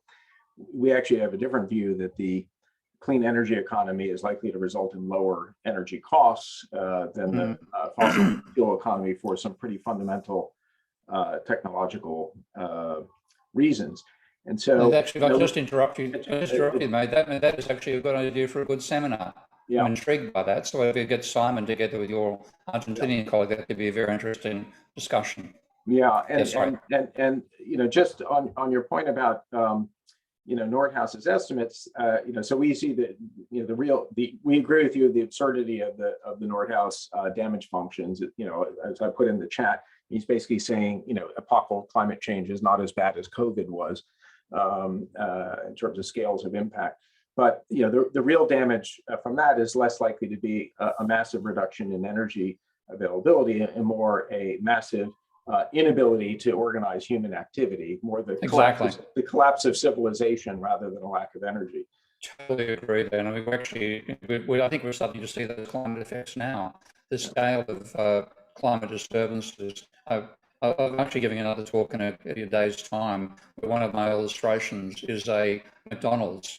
we actually have a different view that the clean energy economy is likely to result in lower energy costs than the fossil fuel economy for some pretty fundamental technological reasons. And so, actually, if I just interrupt you, mate. That is actually a good idea for a good seminar. Yeah. I'm intrigued by that. So if you get Simon together with your Argentinian colleague, that could be a very interesting discussion. Yeah, and just on your point about Nordhaus's estimates, so we see that we agree with you the absurdity of the Nordhaus damage functions. As I put in the chat, he's basically saying epochal climate change is not as bad as COVID was in terms of scales of impact. But the real damage from that is less likely to be a massive reduction in energy availability and more a massive inability to organize human activity, more the collapse of civilization rather than a lack of energy. Totally agree there. And I think we're starting to see those climate effects now. The scale of climate disturbances. I'm actually giving another talk in a day's time, where one of my illustrations is a McDonald's.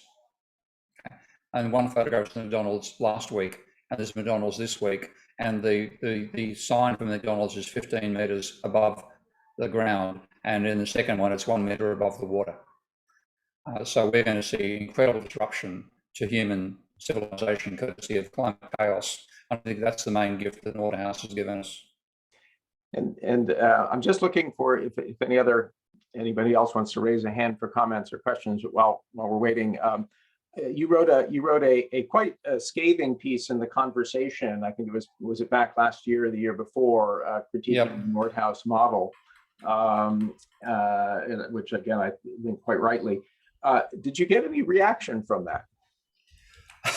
And one photograph of McDonald's last week, and there's McDonald's this week, and the sign from McDonald's is 15 meters above the ground, and in the second one, it's 1 meter above the water. So we're going to see incredible disruption to human civilization courtesy of climate chaos. I think that's the main gift that Nordhaus has given us. And I'm just looking for if anybody else wants to raise a hand for comments or questions while we're waiting. You wrote a quite scathing piece in The Conversation. I think was it back last year or the year before, critiquing the Nordhaus model, which again I think quite rightly. Did you get any reaction from that?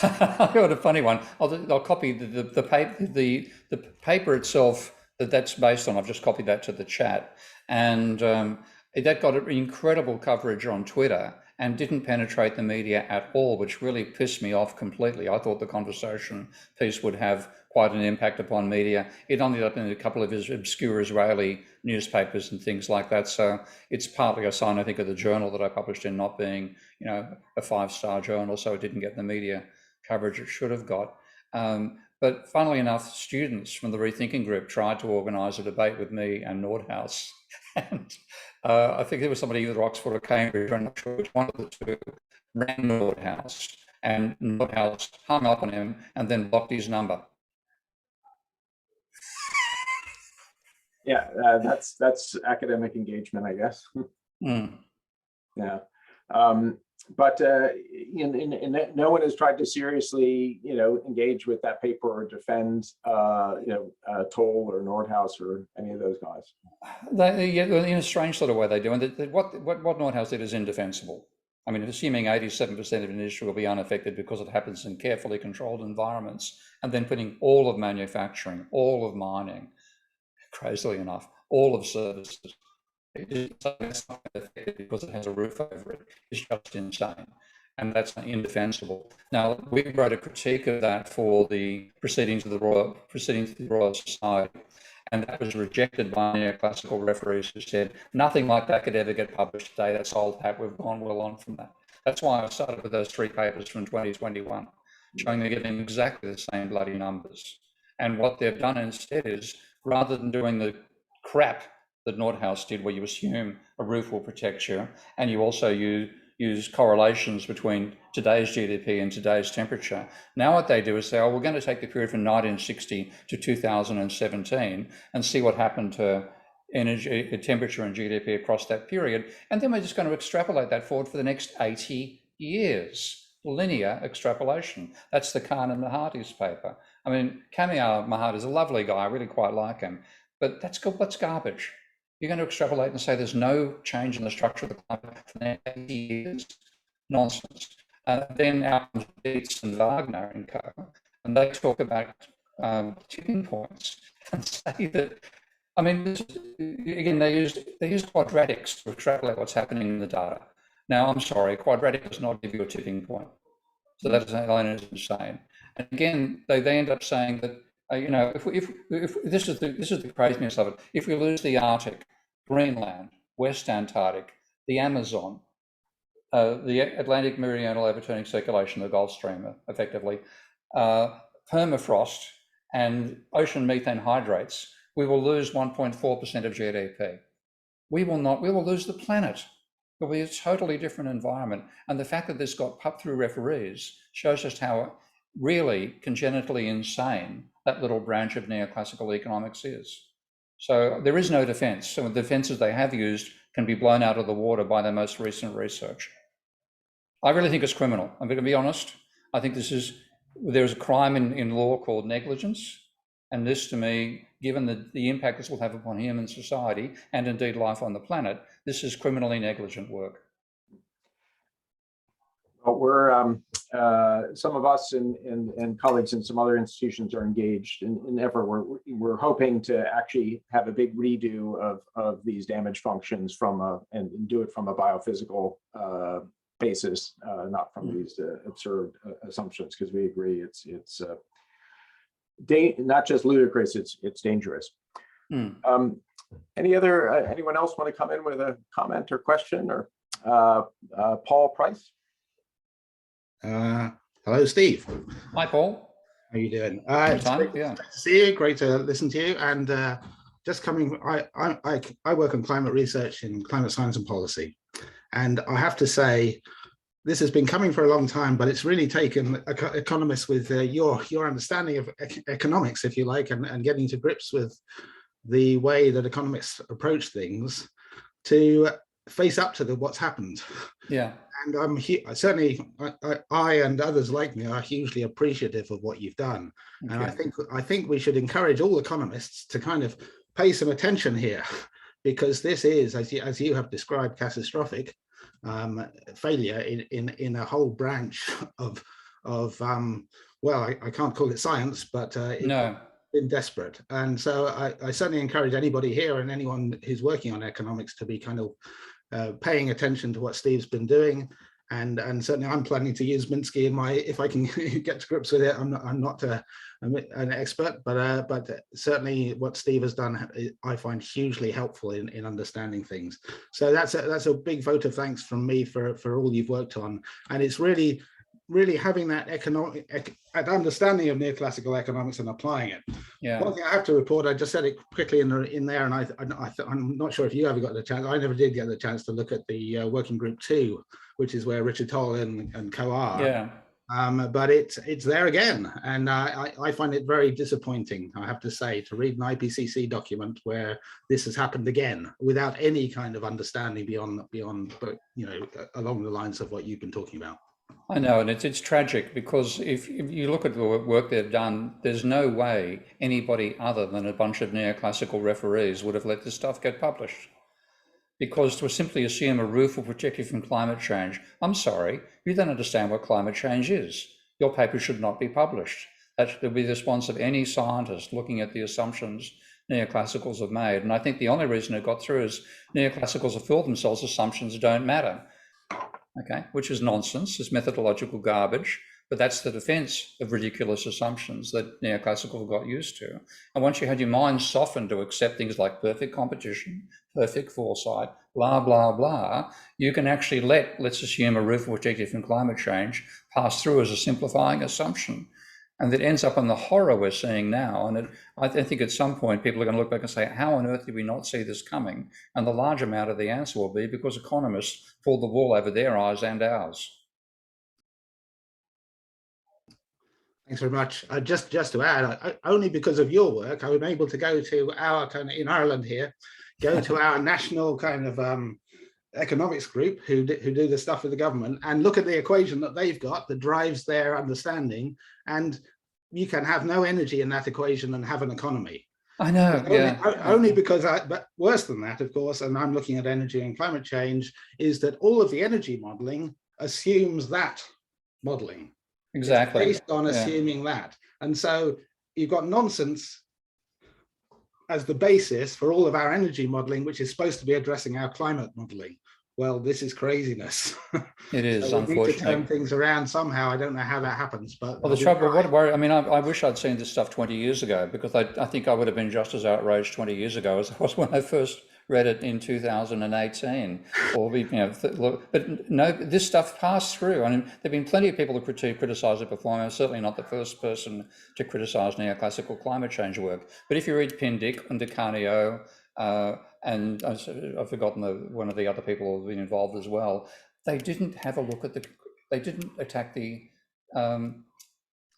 I got a funny one. I'll copy the paper itself that's based on. I've just copied that to the chat, and that got incredible coverage on Twitter and didn't penetrate the media at all, which really pissed me off completely. I thought the Conversation piece would have quite an impact upon media. It ended up in a couple of obscure Israeli newspapers and things like that. So it's partly a sign, I think, of the journal that I published in not being, a 5-star journal. So it didn't get the media coverage it should have got. But funnily enough, students from the Rethinking Group tried to organise a debate with me and Nordhaus. And I think there was somebody either Oxford or Cambridge, I'm not sure which one of the two, ran Nordhaus, and Nordhaus hung up on him and then blocked his number. Yeah, that's academic engagement, I guess. Yeah. But no one has tried to seriously, engage with that paper or defend, Toll or Nordhaus or any of those guys. In a strange sort of way they do. And what Nordhaus did is indefensible. I mean, assuming 87% of industry will be unaffected because it happens in carefully controlled environments, and then putting all of manufacturing, all of mining, crazily enough, all of services. It's not because it has a roof over it. It's just insane. And that's indefensible. Now, we wrote a critique of that for the Proceedings of the Royal Society, and that was rejected by neoclassical referees who said nothing like that could ever get published today. That's old hat. We've gone well on from that. That's why I started with those 3 papers from 2021, showing they're getting exactly the same bloody numbers. And what they've done instead is, rather than doing the crap that Nordhaus did, where you assume a roof will protect you, and you also use correlations between today's GDP and today's temperature. Now what they do is say, oh, we're going to take the period from 1960 to 2017 and see what happened to energy, temperature and GDP across that period. And then we're just going to extrapolate that forward for the next 80 years. Linear extrapolation. That's the Khan and Mahathir's paper. I mean, Kamiyar Mahathir is a lovely guy. I really quite like him. But that's garbage. You're going to extrapolate and say there's no change in the structure of the climate for the next 80 years. Nonsense. Then out comes Dietz and Wagner and co, and they talk about tipping points and say that, I mean, again, they use quadratics to extrapolate what's happening in the data. Now, I'm sorry, quadratic does not give you a tipping point. So that is insane. And again, they end up saying that, if this is the craziness of it. If we lose the Arctic, Greenland, West Antarctic, the Amazon, the Atlantic meridional overturning circulation, the Gulf Stream, effectively, permafrost and ocean methane hydrates, we will lose 1.4% of GDP. We will not. We will lose the planet. It will be a totally different environment. And the fact that this got pumped through referees shows just how really congenitally insane that little branch of neoclassical economics is. So there is no defense. So the defenses they have used can be blown out of the water by their most recent research. I really think it's criminal. I'm going to be honest. I think there's a crime in law called negligence. And this, to me, given the impact this will have upon human society and indeed life on the planet, this is criminally negligent work. Well, we're some of us and colleagues in some other institutions are engaged in effort. We're hoping to actually have a big redo of these damage functions and do it from a biophysical basis, not from these absurd assumptions, because we agree it's not just ludicrous, it's dangerous. Anyone else want to come in with a comment or question? Or Paul Price? Hello, Steve. Hi, Paul. How are you doing? Great to see you. Great to listen to you. And just coming, I work on climate research in climate science and policy, and I have to say, this has been coming for a long time, but it's really taken economists with your understanding of economics, if you like, and getting to grips with the way that economists approach things to face up to what's happened. Yeah. And I'm certainly, I and others like me are hugely appreciative of what you've done. Okay. And I think we should encourage all economists to kind of pay some attention here, because this is, as you have described, catastrophic failure in a whole branch of well, I can't call it science, but no. Been desperate. And so I certainly encourage anybody here and anyone who's working on economics to be kind of paying attention to what Steve's been doing, and certainly I'm planning to use Minsky in if I can get to grips with it. I'm not an expert, but certainly what Steve has done I find hugely helpful in understanding things. So that's a big vote of thanks from me for all you've worked on, and it's really having that understanding of neoclassical economics and applying it. Yeah. One thing I have to report, I just said it quickly in there, and I'm not sure if you ever got the chance. I never did get the chance to look at the working group 2, which is where Richard Toll and co are. Yeah. But it's there again, and I find it very disappointing, I have to say, to read an IPCC document where this has happened again without any kind of understanding beyond along the lines of what you've been talking about. I know, and it's tragic, because if you look at the work they've done, there's no way anybody other than a bunch of neoclassical referees would have let this stuff get published. Because to simply assume a roof will protect you from climate change, I'm sorry, you don't understand what climate change is. Your paper should not be published. That should be the response of any scientist looking at the assumptions neoclassicals have made. And I think the only reason it got through is neoclassicals have filled themselves assumptions don't matter, okay, which is nonsense, it's methodological garbage, but that's the defense of ridiculous assumptions that neoclassical got used to. And once you had your mind softened to accept things like perfect competition, perfect foresight, blah, blah, blah, you can actually let's assume a roof objective from climate change pass through as a simplifying assumption. And it ends up in the horror we're seeing now. And I think at some point people are going to look back and say, how on earth did we not see this coming? And the large amount of the answer will be because economists pulled the wool over their eyes and ours. Thanks very much. Just to add, only because of your work, I was able to go to our kind of, in Ireland here, go to our national kind of economics group who do the stuff with the government and look at the equation that they've got that drives their understanding. And you can have no energy in that equation and have an economy. I know, only because, but worse than that, of course, and I'm looking at energy and climate change, is that all of the energy modeling assumes that modeling. Exactly. It's based on assuming that. And so you've got nonsense as the basis for all of our energy modeling, which is supposed to be addressing our climate modeling. Well, this is craziness. It is, so we need to unfortunately. turn things around somehow. I don't know how that happens, but well, the trouble, I mean, I wish I'd seen this stuff 20 years ago, because I think I would have been just as outraged 20 years ago as I was when I first read it in 2018. Or but no, this stuff passed through. I mean, there've been plenty of people who criticize it before. I'm certainly not the first person to criticize neoclassical climate change work. But if you read Pindick and De Canio, and I've forgotten one of the other people who've been involved as well, they didn't have a look at they didn't attack the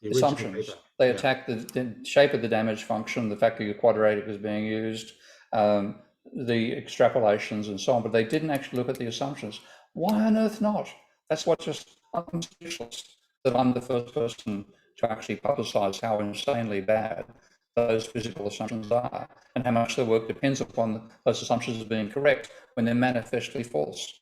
assumptions. Paper. They attacked the shape of the damage function, the fact that your quadratic was being used, the extrapolations and so on, but they didn't actually look at the assumptions. Why on earth not? That's what just, I'm speechless that I'm the first person to actually publicize how insanely bad those physical assumptions are and how much the work depends upon those assumptions as being correct when they're manifestly false.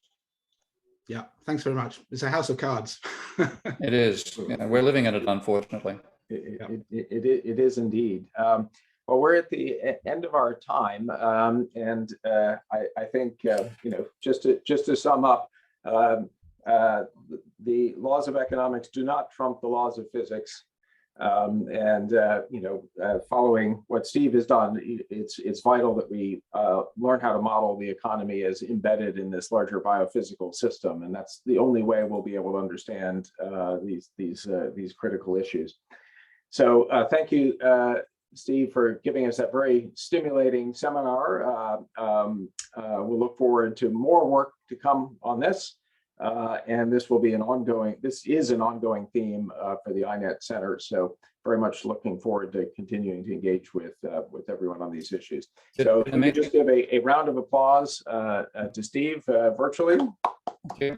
Yeah, thanks very much. It's a house of cards. It is. We're living in it, unfortunately. It is indeed. Well, we're at the end of our time, and I think just to sum up, the laws of economics do not trump the laws of physics. Following what Steve has done, it's vital that we learn how to model the economy as embedded in this larger biophysical system, and that's the only way we'll be able to understand these critical issues. So thank you, Steve, for giving us that very stimulating seminar. We'll look forward to more work to come on this. And this is an ongoing theme for the INET Center. So very much looking forward to continuing to engage with everyone on these issues. So let me just give a round of applause to Steve virtually. Thank you.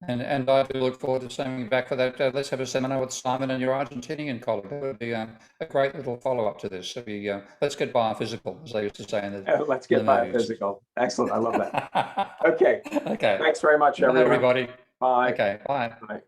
And I do look forward to staying back for that. Let's have a seminar with Simon and your Argentinian colleague. That would be a great little follow-up to this. Let's get biophysical, as they used to say in the let's get biophysical. Excellent. I love that. Okay. Okay. Thanks very much, everyone. Bye, everybody. Bye. Okay. Bye. Bye.